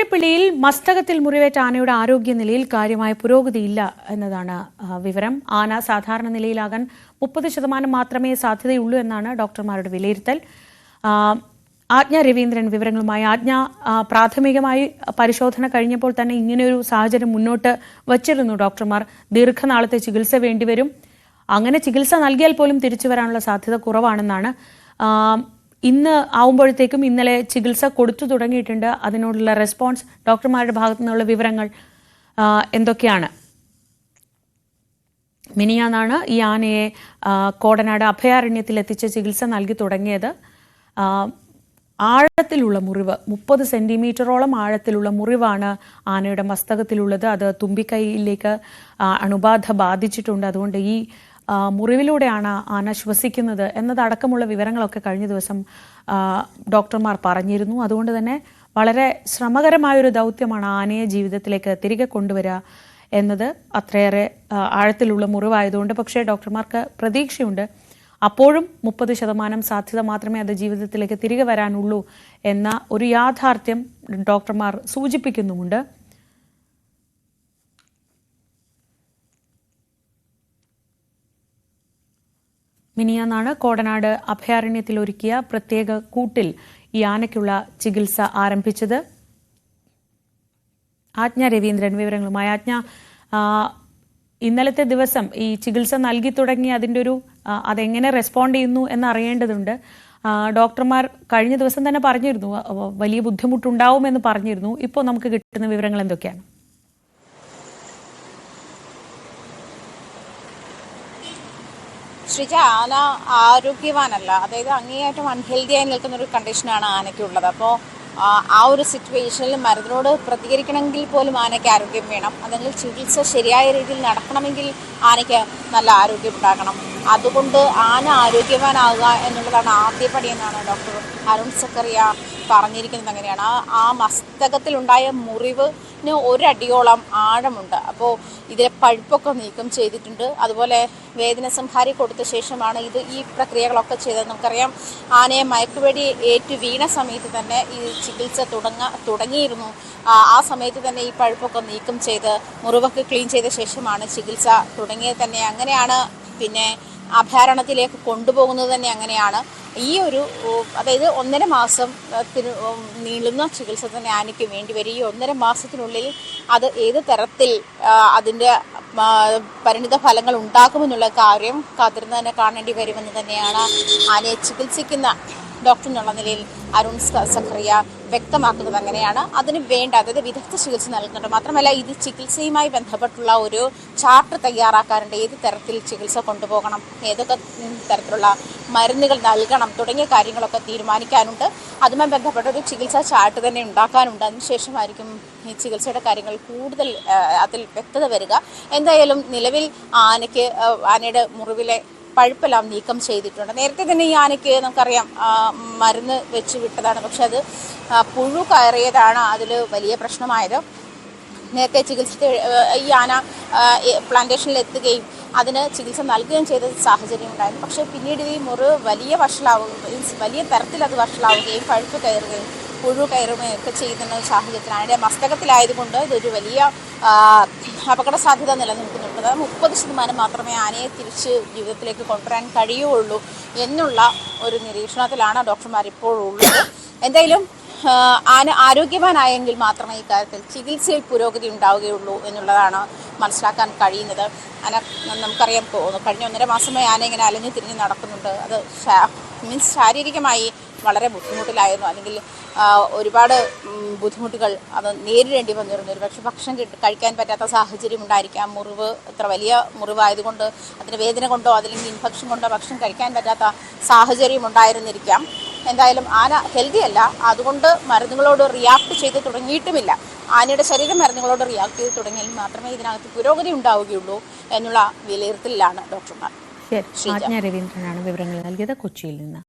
അതിരപ്പിള്ളിയിൽ മസ്തകത്തിൽ മുറിവേറ്റ ആനയുടെ ആരോഗ്യനിലയിൽ കാര്യമായ പുരോഗതിയില്ല എന്നതാണ് വിവരം. ആന സാധാരണ നിലയിലാകാൻ 30% മാത്രമേ സാധ്യതയുള്ളൂ എന്നാണ് ഡോക്ടർമാരുടെ വിലയിരുത്തൽ. ആജ്ഞ രവീന്ദ്രൻ വിവരങ്ങളുമായി. ആജ്ഞ, പ്രാഥമികമായി പരിശോധന കഴിഞ്ഞപ്പോൾ തന്നെ ഇങ്ങനെയൊരു സാഹചര്യം മുന്നോട്ട് വച്ചിരുന്നു ഡോക്ടർമാർ. ദീർഘനാളത്തെ ചികിത്സ വേണ്ടിവരും, അങ്ങനെ ചികിത്സ നൽകിയാൽ പോലും തിരിച്ചു വരാനുള്ള സാധ്യത കുറവാണെന്നാണ്. ഇന്ന് ആവുമ്പോഴത്തേക്കും ഇന്നലെ ചികിത്സ കൊടുത്തു തുടങ്ങിയിട്ടുണ്ട്. അതിനോടുള്ള റെസ്പോൺസ്, ഡോക്ടർമാരുടെ ഭാഗത്തു നിന്നുള്ള വിവരങ്ങൾ എന്തൊക്കെയാണ്? മിനിയാന്നാണ് ഈ ആനയെ കോടനാട് അഭയാരണ്യത്തിൽ എത്തിച്ച് ചികിത്സ നൽകി തുടങ്ങിയത്. ആഴത്തിലുള്ള മുറിവ്, 30 സെന്റിമീറ്ററോളം ആഴത്തിലുള്ള മുറിവാണ് ആനയുടെ മസ്തകത്തിലുള്ളത്. അത് തുമ്പിക്കൈയിലേക്ക് അണുബാധ ബാധിച്ചിട്ടുണ്ട്. അതുകൊണ്ട് ഈ മുറിവിലൂടെയാണ് ആന ശ്വസിക്കുന്നത് എന്നതടക്കമുള്ള വിവരങ്ങളൊക്കെ കഴിഞ്ഞ ദിവസം ഡോക്ടർമാർ പറഞ്ഞിരുന്നു. അതുകൊണ്ട് തന്നെ വളരെ ശ്രമകരമായൊരു ദൗത്യമാണ് ആനയെ ജീവിതത്തിലേക്ക് തിരികെ കൊണ്ടുവരിക എന്നത്. അത്രയേറെ ആഴത്തിലുള്ള മുറിവായതുകൊണ്ട് പക്ഷേ ഡോക്ടർമാർക്ക് പ്രതീക്ഷയുണ്ട്. അപ്പോഴും 30% സാധ്യത മാത്രമേ അത് ജീവിതത്തിലേക്ക് തിരികെ വരാനുള്ളൂ എന്ന ഒരു യാഥാർത്ഥ്യം ഡോക്ടർമാർ സൂചിപ്പിക്കുന്നുമുണ്ട്. മിനിയാന്നാണ് കോടനാട് അഭയാരണ്യത്തിൽ ഒരുക്കിയ പ്രത്യേക കൂട്ടിൽ ഈ ആനയ്ക്കുള്ള ചികിത്സ ആരംഭിച്ചത്. ആജ്ഞ രവീന്ദ്രൻ വിവരങ്ങളുമായി. ആജ്ഞ, ഇന്നലത്തെ ദിവസം ഈ ചികിത്സ നൽകി തുടങ്ങി അതിൻ്റെ ഒരു അതെങ്ങനെ റെസ്പോണ്ട് ചെയ്യുന്നു എന്നറിയേണ്ടതുണ്ട്. ഡോക്ടർമാർ കഴിഞ്ഞ ദിവസം തന്നെ പറഞ്ഞിരുന്നു വലിയ ബുദ്ധിമുട്ടുണ്ടാവുമെന്ന് പറഞ്ഞിരുന്നു. ഇപ്പോൾ നമുക്ക് കിട്ടുന്ന വിവരങ്ങൾ എന്തൊക്കെയാണ്? ശ്രീജ, ആന ആരോഗ്യവാനല്ല, അതായത് അങ്ങേയറ്റം അൺഹെൽത്തി ആയി നിൽക്കുന്ന ഒരു കണ്ടീഷനാണ് ആനയ്ക്കുള്ളത്. അപ്പോൾ ആ ഒരു സിറ്റുവേഷനിൽ മരുന്നിനോട് പ്രതികരിക്കണമെങ്കിൽ പോലും ആനയ്ക്ക് ആരോഗ്യം വേണം. അല്ലെങ്കിൽ ചികിത്സ ശരിയായ രീതിയിൽ നടക്കണമെങ്കിൽ ആനയ്ക്ക് നല്ല ആരോഗ്യം ഉണ്ടാകണം. അതുകൊണ്ട് ആന ആരോഗ്യവാനാകുക എന്നുള്ളതാണ് ആദ്യപടി എന്നാണ് ഡോക്ടർ അരുൺ സക്കറിയ പറഞ്ഞിരിക്കുന്നത്. അങ്ങനെയാണ് ആ മസ്തകത്തിലുണ്ടായ മുറിവിന് 1 അടിയോളം ആഴമുണ്ട്. അപ്പോൾ ഇതിലെ പഴുപ്പൊക്കെ നീക്കം ചെയ്തിട്ടുണ്ട്. അതുപോലെ വേദന സംഹാരി കൊടുത്ത ശേഷമാണ് ഈ പ്രക്രിയകളൊക്കെ ചെയ്തത്. നമുക്കറിയാം, ആനയെ മയക്കുവെടി ഏറ്റു വീണ സമയത്ത് തന്നെ ഈ ചികിത്സ തുടങ്ങിയിരുന്നു. ആ സമയത്ത് തന്നെ ഈ പഴുപ്പൊക്കെ നീക്കം ചെയ്ത് മുറിവൊക്കെ ക്ലീൻ ചെയ്ത ശേഷമാണ് ചികിത്സ തുടങ്ങിയത് തന്നെ. അങ്ങനെയാണ് പിന്നെ അഭയാരണ്യത്തിലേക്ക് കൊണ്ടുപോകുന്നത് തന്നെ അങ്ങനെയാണ്. അതായത് 1.5 മാസത്തിന് നീളുന്ന ചികിത്സ തന്നെ ആനയ്ക്ക് വേണ്ടി വരും. ഈ 1.5 മാസത്തിനുള്ളിൽ അത് ഏത് തരത്തിൽ അതിൻ്റെ പരിണിത ഫലങ്ങൾ ഉണ്ടാക്കുമെന്നുള്ള കാര്യം കാത്തിരുന്ന് തന്നെ കാണേണ്ടി വരുമെന്ന് തന്നെയാണ് ആനയെ ചികിത്സിക്കുന്ന ഡോക്ടർ എന്നുള്ള നിലയിൽ അരുൺ സഖറിയ വ്യക്തമാക്കുന്നത്. അങ്ങനെയാണ് അതിന് വേണ്ട, അതായത് വിദഗ്ധ ചികിത്സ നൽകുന്നുണ്ട്. മാത്രമല്ല, ഇത് ചികിത്സയുമായി ബന്ധപ്പെട്ടുള്ള ഒരു ചാർട്ട് തയ്യാറാക്കാറുണ്ട്. ഏത് തരത്തിൽ ചികിത്സ കൊണ്ടുപോകണം, ഏതൊക്കെ തരത്തിലുള്ള മരുന്നുകൾ നൽകണം തുടങ്ങിയ കാര്യങ്ങളൊക്കെ തീരുമാനിക്കാനുണ്ട്. അതുമായി ബന്ധപ്പെട്ട ഒരു ചികിത്സാ ചാർട്ട് തന്നെ ഉണ്ടാക്കാനുണ്ട്. അതിനുശേഷമായിരിക്കും ഈ ചികിത്സയുടെ കാര്യങ്ങൾ കൂടുതൽ അതിൽ വ്യക്തത വരിക. എന്തായാലും നിലവിൽ ആനയുടെ മുറിവിലെ പഴുപ്പെല്ലാം നീക്കം ചെയ്തിട്ടുണ്ട്. നേരത്തെ തന്നെ ഈ ആനയ്ക്ക് നമുക്കറിയാം മരുന്ന് വെച്ച് വിട്ടതാണ്. പക്ഷെ അത് പുഴു കയറിയതാണ് അതിൽ വലിയ പ്രശ്നമായത്. നേരത്തെ ഈ ആന പ്ലാന്റേഷനിൽ എത്തുകയും അതിന് ചികിത്സ നൽകുകയും ചെയ്ത സാഹചര്യം ഉണ്ടായിരുന്നു. പക്ഷേ പിന്നീട് ഈ മുറിവ് വലിയ തരത്തിൽ അത് വഷളാവുകയും പഴുപ്പ് കയറുകയും പുഴു കയറുകയും ഒക്കെ ചെയ്യുന്ന സാഹചര്യത്തിലാണ്. അതിൻ്റെ മസ്തകത്തിലായതുകൊണ്ട് ഇതൊരു വലിയ അപകട സാധ്യത നിലനിൽക്കുന്നുണ്ട്. 30% മാത്രമേ ആനയെ തിരിച്ച് ജീവിതത്തിലേക്ക് കൊണ്ടുവരാൻ കഴിയുള്ളൂ എന്നുള്ള ഒരു നിരീക്ഷണത്തിലാണ് ഡോക്ടർമാർ ഇപ്പോഴുള്ളത്. എന്തായാലും ആന ആരോഗ്യവാനായെങ്കിൽ മാത്രമേ ഇക്കാര്യത്തിൽ ചികിത്സയിൽ പുരോഗതി ഉണ്ടാവുകയുള്ളൂ എന്നുള്ളതാണ് മനസ്സിലാക്കാൻ കഴിയുന്നത്. നമുക്കറിയാം, കഴിഞ്ഞ 1.5 മാസമായി ആന ഇങ്ങനെ അലഞ്ഞു തിരിഞ്ഞ് നടക്കുന്നുണ്ട്. അത് ശാരീരികമായി വളരെ ബുദ്ധിമുട്ടിലായിരുന്നു, അല്ലെങ്കിൽ ഒരുപാട് ബുദ്ധിമുട്ടുകൾ അത് നേരിടേണ്ടി വന്നിരുന്നു. ഒരുപക്ഷെ ഭക്ഷണം കഴിക്കാൻ പറ്റാത്ത സാഹചര്യം ഉണ്ടായിരിക്കാം. മുറിവ് ഇത്ര വലിയ മുറിവായതുകൊണ്ട് അതിന് വേദന കൊണ്ടോ അല്ലെങ്കിൽ ഇൻഫെക്ഷൻ കൊണ്ടോ ഭക്ഷണം കഴിക്കാൻ പറ്റാത്ത സാഹചര്യം ഉണ്ടായിരുന്നിരിക്കാം. എന്തായാലും ആന ഹെൽത്തി അല്ല, അതുകൊണ്ട് മരുന്നുകളോട് റിയാക്ട് ചെയ്ത് തുടങ്ങിയിട്ടുമില്ല. ആനയുടെ ശരീരം മരുന്നുകളോട് റിയാക്ട് ചെയ്ത് തുടങ്ങിയാൽ മാത്രമേ ഇതിനകത്ത് പുരോഗതി ഉണ്ടാവുകയുള്ളൂ എന്നുള്ള വിലയിരുത്തലിലാണ് ഡോക്ടർമാർ. ആജ്ഞ രവീന്ദ്രനാണ് വിവരങ്ങൾ നൽകിയത് കൊച്ചിയിൽ നിന്ന്.